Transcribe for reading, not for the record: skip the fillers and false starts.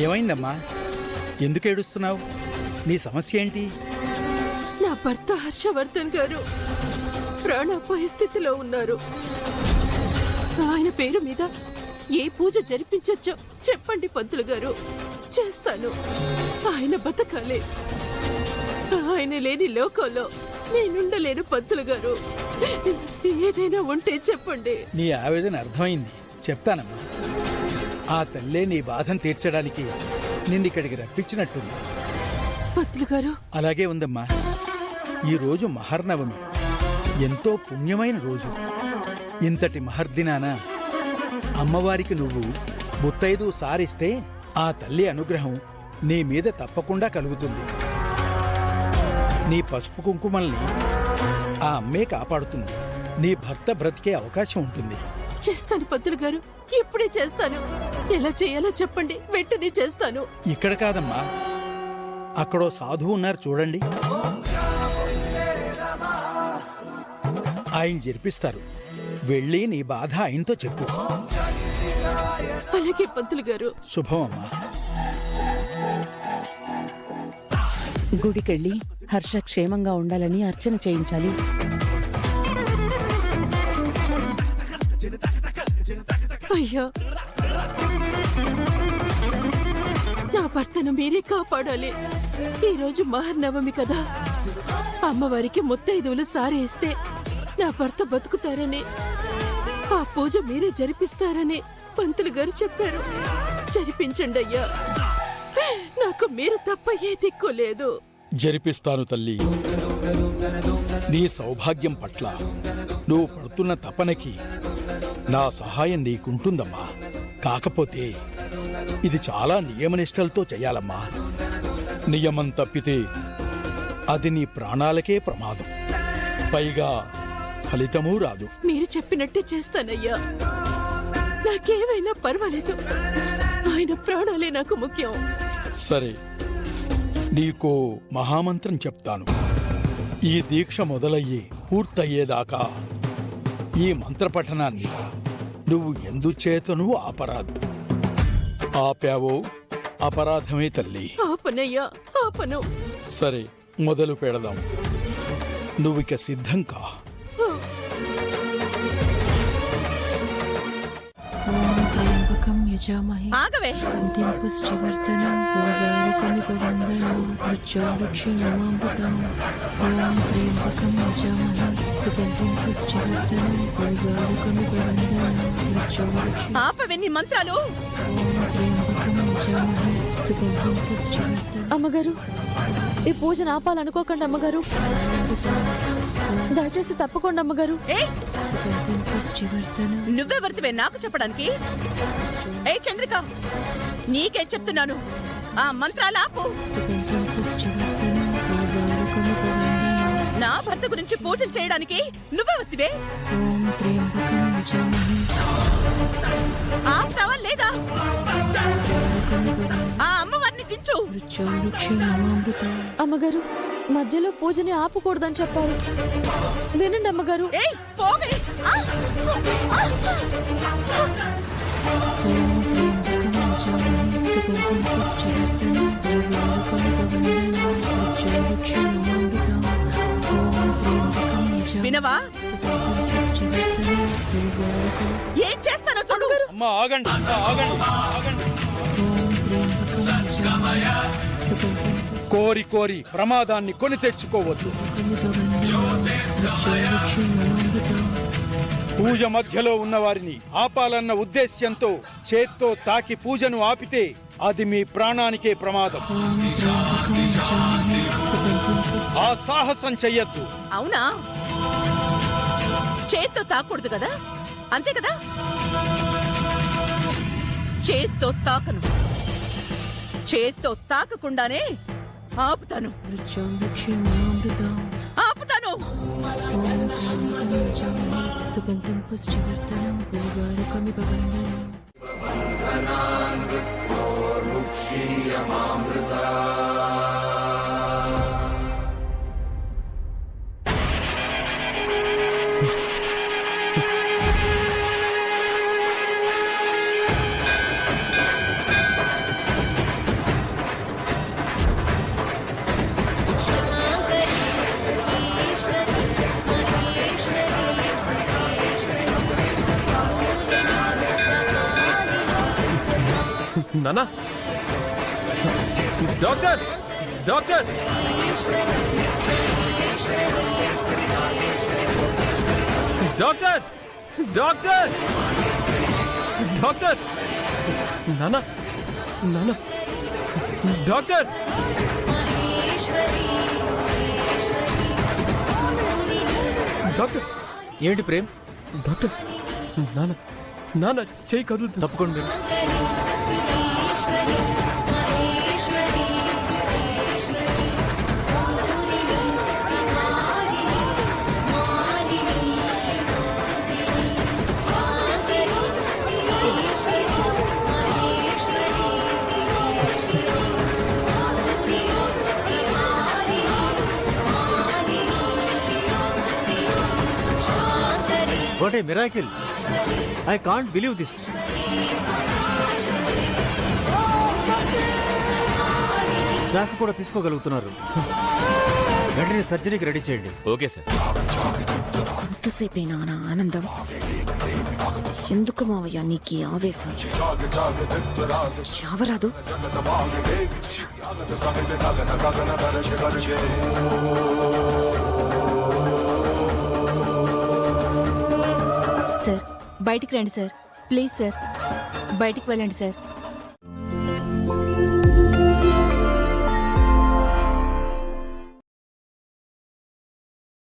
ఏమైందమ్మా? ఎందుకు ఏడుస్తున్నావు? నీ సమస్య ఏంటి? నా భర్త హర్షవర్ధన్ గారు ప్రాణాపాయ స్థితిలో ఉన్నారు. ఆయన పేరు మీద ఏ పూజ జరిపించొచ్చో చెప్పండి పంతులు గారు, చేస్తాను. ఆయన బతకాలి. ఆయన లేని లోకంలో నేనుండలేను పంతులు గారు. ఏదైనా ఉంటే చెప్పండి. నీ ఆవేదన అర్థమైంది, చెప్తానమ్మా. ఆ తల్లే నీ బాధను తీర్చడానికి నిన్నిక్కడికి రప్పించినట్టుంది. పంతులు గారు, అలాగే ఉందమ్మా. ఈ రోజు మహర్నవమి, ఎంతో పుణ్యమైన రోజు. ఇంతటి మహర్దినాన అమ్మవారికి నువ్వు ముత్తైదు సారిస్తే ఆ తల్లి అనుగ్రహం నీ మీద తప్పకుండా కలుగుతుంది. నీ పసుపు కుంకుమల్ని ఆ అమ్మే కాపాడుతుంది. నీ భర్త బ్రతికే అవకాశం ఉంటుంది. చేస్తాను పంతులు గారు, ఇప్పుడే చేస్తాను. ఎలా చేయాలో చెప్పండి, వెంటనే చేస్తాను. ఇక్కడ కాదమ్మా, అక్కడో సాధువు ఉన్నారు చూడండి, ఆయన జరిపిస్తారు. వెళ్ళి నీ బాధ ఆయనతో చెప్పు. అలాగే పంతులు గారు. శుభం అమ్మా. గుడికెళ్ళి హర్ష క్షేమంగా ఉండాలని అర్చన చేయించాలి. అయ్యా, నా భర్తను మీరే కాపాడాలి. ఈరోజు మహర్నవమి కదా, అమ్మవారికి ముత్తైదువులు సారి ఇస్తే నా భర్త బతుకుతారని, ఆ పూజ మీరే జరిపిస్తారని పంతులు గారు చెప్పారు. జరిపించండి అయ్యా, నాకు మీరు తప్ప ఏ దిక్కు లేదు. జరిపిస్తాను తల్లి. నీ సౌభాగ్యం పట్ల నువ్వు పడుతున్న తపనకి నా సహాయం నీకుంటుందమ్మా. కాకపోతే ఇది చాలా నియమనిష్టలతో చెయ్యాలమ్మా. నియమం తప్పితే అది నీ ప్రాణాలకే ప్రమాదం, పైగా ఫలితమూ రాదు. మీరు చెప్పినట్టే చేస్తానయ్యా, నాకేమైనా పర్వాలేదు. ఆయన ప్రాణాలే నాకు ముఖ్యం. సరే, నీకో మహామంత్రం చెప్తాను. ఈ దీక్ష మొదలయ్యి పూర్తయ్యేదాకా ఈ మంత్రపఠనాన్ని నువ్వు ఎందుచేతనూ ఆపరాదు. ఆపావో అపరాధమే తల్లి. ఆపనయ్యా, ఆపను. సరే, మొదలు పెడదాం. నువ్విక సిద్ధం కా. ఆగవే. ఆపవెన్ని మంత్రాలు. అమ్మగారు, ఈ పూజను ఆపాలనుకోకండి అమ్మగారు. దయచేసి తప్పకుండా అమ్మగారు. నువ్వెవరితివే నాకు చెప్పడానికి? ఏ చంద్రిక, నీకే చెప్తున్నాను, ఆ మంత్రాలు ఆపు. నా భర్త గురించి పూజలు చేయడానికి నువ్వెవరితివే? ఆపుతావా లేదా? ఆ అమ్మవారిని దించు. అమ్మగారు, మధ్యలో పూజని ఆపకూడదని చెప్పారు. వినండి అమ్మగారు. ఏయ్, పోవే. వినవా? ఏం చేస్తానో చూడు. అమ్మా, ఆగండి, ఆగండి, ఆగండి. కోరి కోరి ప్రమాదాన్ని కొని తెచ్చుకోవద్దు. పూజ మధ్యలో ఉన్న వారిని ఆపాలన్న ఉద్దేశ్యంతో చేత్తో తాకి పూజను ఆపితే అది మీ ప్రాణానికే ప్రమాదం. ఆ సాహసం చెయ్యొద్దు. అవునా? చేత్తో తాకూడదు కదా, అంతే కదా? చేత్తో తాకను. చేత్తో తాకకుండానే ఆపుతాను. ఆపుతాను. సుగంధం పుష్టివర్ధనం పూర్వారుకమి భవందనం. నానా doctor doctor doctor doctor doctor నానా నానా డాక్టర్ డాక్టర్ ఏంటి ప్రేమ్? డాక్టర్ నాన్న నాన్న చేయి కదులుతుంది. తప్పుకోండి. What a miracle! I can't believe this. శ్వాస కూడా తీసుకోగలుగుతున్నారు. వెంటనే సర్జరీకి రెడీ చేయండి. Okay sir. కొంతసేపేనా నా ఆనందం? ఎందుకు మావయ్య నీకు ఈ ఆవేశం? చావరాదు. సార్ బయటికి రండి సార్, ప్లీజ్ సార్, బయటికి వెళ్ళండి సార్.